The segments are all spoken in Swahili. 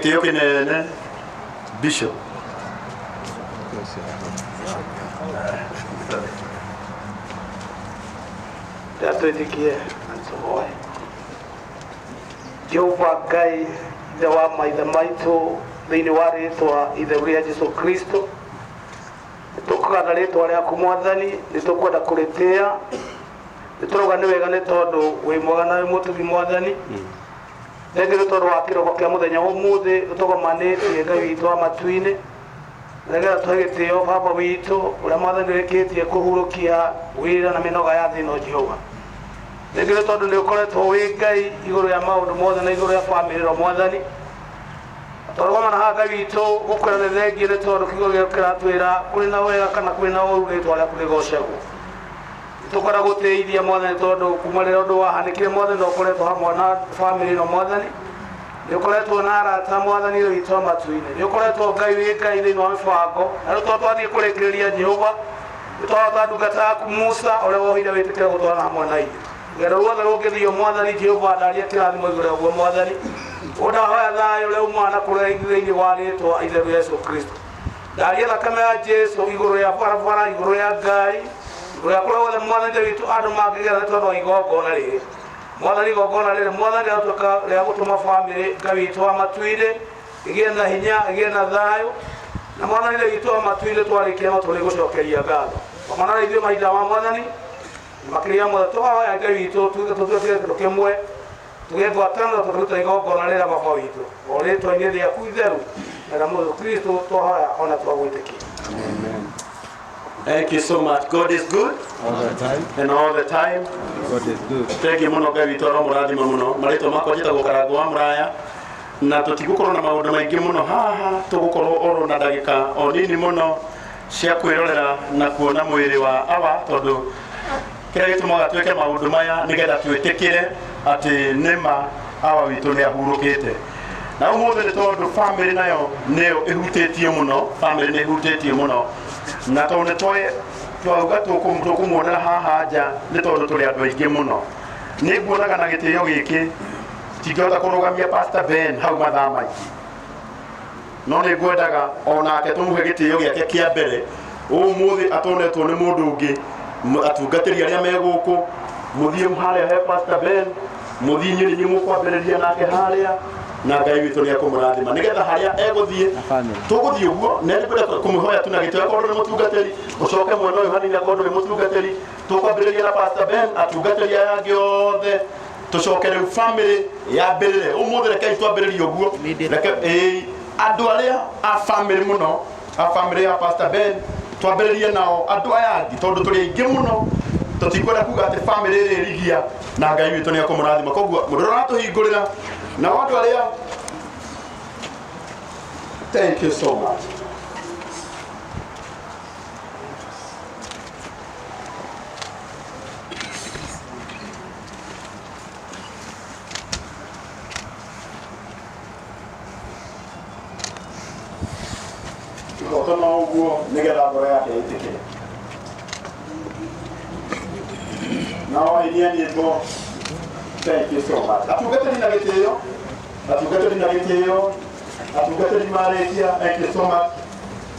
gitio kinene Bishop. Tatwitikie ansomoe Jehova Ngai ithe wa maithe maitũ thĩinĩ wa rĩtwa ithe rĩa Jesũ Kristo, nĩtũkũgana rĩtwa rĩaku Mwathani, nĩtũkwenda kũrĩtĩa, nĩtũrauga nĩ wega nĩ tondũ wĩ mwega na wĩ mũtugi Mwathani. Thengi nĩ tondũ wa kĩroko kĩa mũthenya ũmũthĩ ũtũgomanĩtie Ngai witũ wa matu-inĩ, nĩgetha tũhe gĩtĩo Baba witũ ũrĩa Mwathani ũrĩkĩtie kũhurũkia wĩra na mĩnoga ya thĩ ĩno Jehova. Thengi nĩ tondũ nĩ ũkoretwo wĩ Ngai igũrũ ya maũndũ mothe na igũrũ ya bamĩrĩ ĩno Mwathani. Tũrũgamana haha Ngai witũ gũkwĩra nĩ thengi nĩ tondũ kiugo gĩaku kĩratwĩra kũrĩ na wega kana kũrĩ na ũũru rĩtwa rĩaku rĩgocagwo. Tũkwenda gũtĩithia Mwathani tondũ kuma rĩrĩa ũndũ wahanĩkire Mwathani nĩ ũkoretwo hamwe na bamĩrĩ ĩno Mwathani. Nĩ ũkoretwo na arata Mwathani witũ wa matu-inĩ. Nĩ ũkoretwo Ngai wĩ Ngai thĩinĩ wa mĩbango. Na rĩu twathiĩ kũrĩkĩrĩria Jehova, nĩtwahota ndungata yaku Musa ũrĩa wohire wĩtĩkĩre gũtwarana hamwe na ithuĩ. Rũgendo ruothe rũngĩthio Mwathani Jehova ndaria kĩrathimo igũrũ rĩaguo Mwathani. Ũndahoya thayũ ũrĩa umana kũrĩa thĩinĩ wa rĩtwa ithe rĩa Jesũ Kristo. Ndaria thakame ya Jesũ igũrũ ya barabara, igũrũ ya Ngai, igũrũ ya kũrĩa wothe Mwathani witũ andũ mangĩgera nĩ tondũ wa igongona rĩrĩ. Mwathani igongona rĩrĩ Mwathani rĩatuĩka rĩa gũtũma bamĩrĩ Ngai witũ wa matu-inĩ ĩgĩe na hinya, ĩgĩe na thayũ. Na Mwathani witũ wa matu-inĩ twarĩkia no tũrĩgũcokeria ngatho. Ona ithuĩ mahinda ma Mwathani makĩria mothe tũhoya Ngai witũ tũtuĩke kĩndũ kĩmwe, tũgĩgwatanĩra tũkĩruta igongona rĩrĩa Baba witũ o rĩtwa-inĩ rĩaku itheru na rĩa Mũrũ Kristo twahoya ona twagwĩtĩkia. Amen. Thank you so much. God is good all the time. And all the time. God is good. Thank you muno Ngai witũ ro mũrathima mũno. Marĩtwa makwa njĩtagwo Karangũ wa Mũraya, na tũtigũkorwo na maũndũ maingĩ mũno haha, tũgũkorwo oro na ndagĩka o nini mũno cia kwĩrorera na kuona mwĩrĩ wa awa, tondũ kĩrĩa gĩtũmaga twĩke maũndũ maya nĩgetha twĩtĩkĩre atĩ nĩma awa witũ nĩ ahurũkĩte. Na ũmũthĩ nĩ tondũ bamĩrĩ nayo nĩyo ĩhutĩtie mũno, bamĩrĩ nĩ ĩhutĩtie mũno, na tondũ nĩ twauga tũkũmuonera haha nja nĩ tondũ tũrĩ andũ aingĩ mũno. Nĩ nguonaga na gĩtĩo gĩkĩ tingĩhota kũrũgamia Pastor Ben hau mathaa maingĩ, no nĩ ngwendaga onake tũmũhe gĩtĩo gĩake kĩa mbere. Ũmũthĩ atonetwo nĩ mũndũ ũngĩ, atungatĩri arĩa me gũkũ, mũthiĩ harĩa he Pastor Ben, mũthiĩ nyinyi mũkwambĩrĩria nake harĩa, na Ngai witũ nĩ akũmũrathima nĩgetha harĩa egũthiĩ tũgũthiĩ ũguo. Na nĩ kwenda kũmũhoya tu na gĩtĩo akorwo nĩ mũtungatĩri ũcoke mwena ũyũ hanini akorwo nĩ mũtungatĩri, tũkwambĩrĩria na Pastor Ben, atungatĩri aya angĩ othe tũcoke rĩu bamĩrĩ yambĩrĩre. Ũmũthĩ rekei twambĩrĩrie ũguo, reke andũ arĩa a bamĩrĩ mũno, a bamĩrĩ ya Pastor Ben twambĩrĩrie nao andũ aya angĩ tondũ tũrĩ aingĩ mũno, tũtikwenda kuga atĩ bamĩrĩ ĩrĩ ĩrigia na Ngai witũ nĩ akũmũrathima. Koguo mũndũ ũrĩa ũratũhingũrĩra na andũ arĩa, thank you so much. Tũkona ũguo nĩgetha ngoro yake ĩtĩkĩre. Now nyĩmbo, thank you so much. Atungatĩri na gĩtĩo, atungatĩri na gĩtĩo, atungatĩri marĩkia, thank you so much.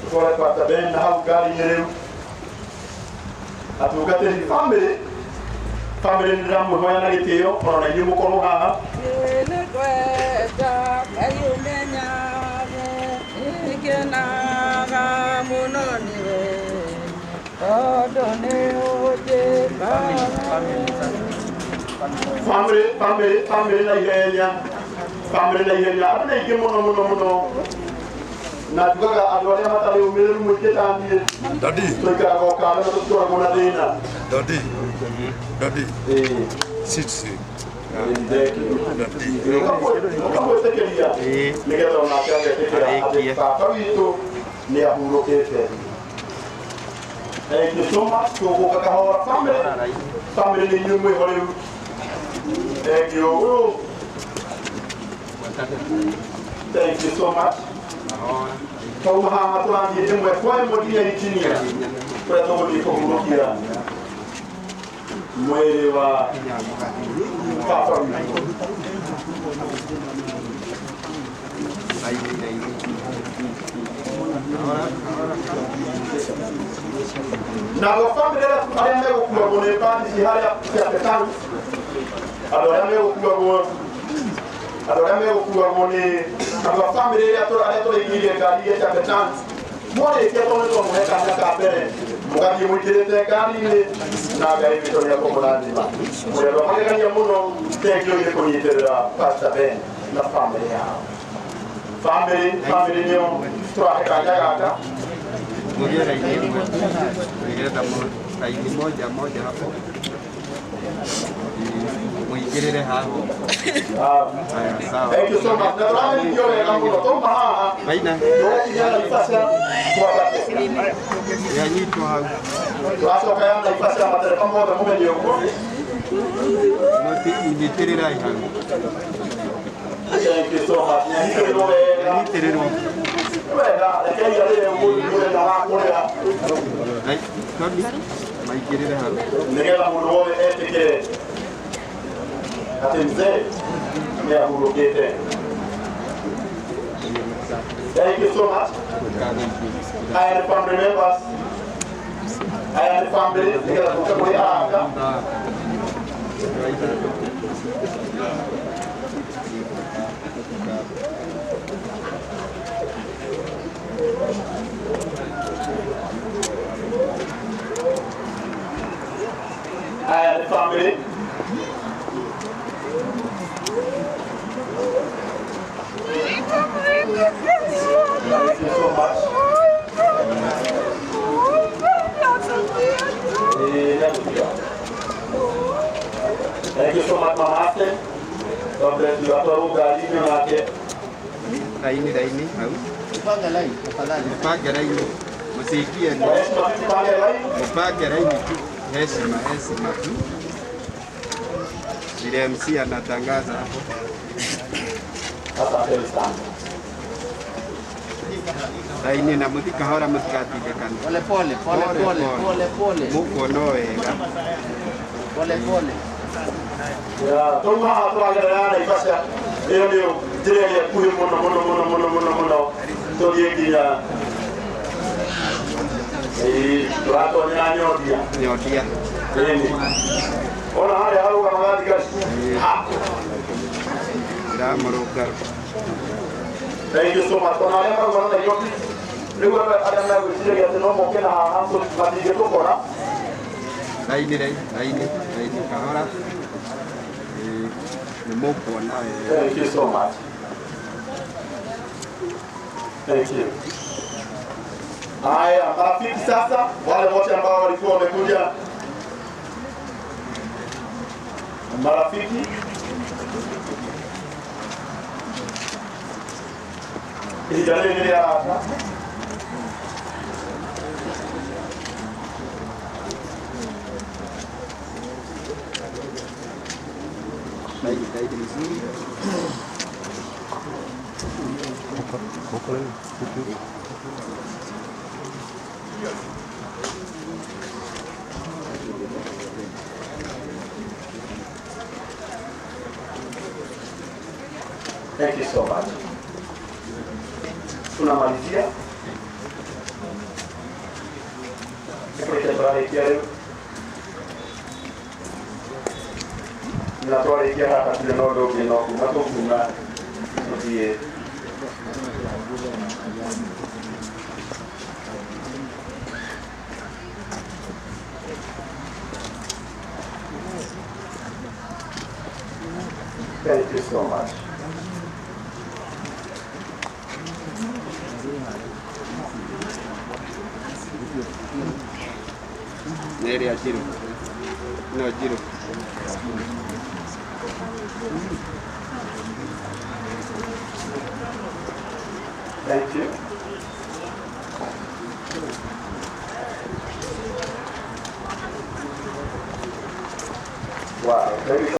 Tũtware Pastor Ben na hau ngari-inĩ rĩu. Atungatĩri bamĩrĩ, bamĩrĩ nĩ ndĩramũhoya na gĩtĩo ona inyuĩ mũkorwo haha. Family na ihenya, family na ihenya, andũ nĩ aingĩ mũno na tugaga andũ arĩa matarĩ ũmĩrĩru mũingĩ ta niĩ tũikaraga o kando na tũtikoragwo na thĩna. Daddy. Sit. Ũkamwĩtĩkĩria nĩgetha onake agetĩkĩra atĩ baba witũ nĩ ahurũkĩte. Thank you so much. Tũgũka kahora family nĩ inyuĩ mwĩho rĩu. Thank you. Thank you so much. Kauma haha tũrathiĩ ĩmwe kwa ĩmwe nginya ikinya kũrĩa tũgũthiĩ kũhurũkia mwĩrĩ wa baba witũ. na family la ayame okuwa bone bandi si hali ya petan adorame okuwa bone aba family ya to igiri gari ya petan mole ke to no mo heka na ka pere mugaji mutirete gari ni na gari bito ya komolandi ba mo ya ba ga muno te kyo ile ko yitera pasta ben na family ya family ni to heka jaga Murió la iglesia, moja hapo. Mwingine hapo. Sawa. Thank you so much. Na ndio ile kama unatoma Baina. ya nafasi kwa basi. Ya nyito hapo. Tuaso kaya nafasi ya madereva moja mume ndio huko. Moti nitiri rai hapo. Thank you so much. Nitiri ro. Wala, lakini yale mmoja na hapo ya. Ai, todi. Mwingine hapo. Nigela muone etike. Atemze. Ya hurugete. Thank you so much. I am family members. I am family. Nigela kutoka hapa. I am family. Thank you so much. Thank you so much, Mama Ashley. God bless you. Atoruga alivyo nake. Laini, au? Panga line, tafadhali. Panga laini. Msikie ni. Heshima tupande line. Panga laini tu. Heshima tu. Vile MC anatangaza hapo. Asante sana. Laini na mutika hora mutikatike kana. Pole. Muko noega. Pole. Ya, toma tuangalia ifasha. Ndio direge kuyo mono. Todiengia. Tuato nyodia. Nini? Ona hali halu kama ngadi kasi. Da maroka. Thank you so much. Ona hali kama ngadi yote. Leo ada na kusikia ya teno mokena hapo matige to kora. Laini kahora. Ni moko na. Thank you so much. Thank you. Haya, marafiki sasa, wale wote ambao walikuwa wamekuja marafiki ijaleni ya hapa Laini vizuri. Thank you so much. Tunamalizia. Natoa ikia hapa tunodo kinoko matokuna ndiye Thank you so much. Neri a giro. No giro. Thank you.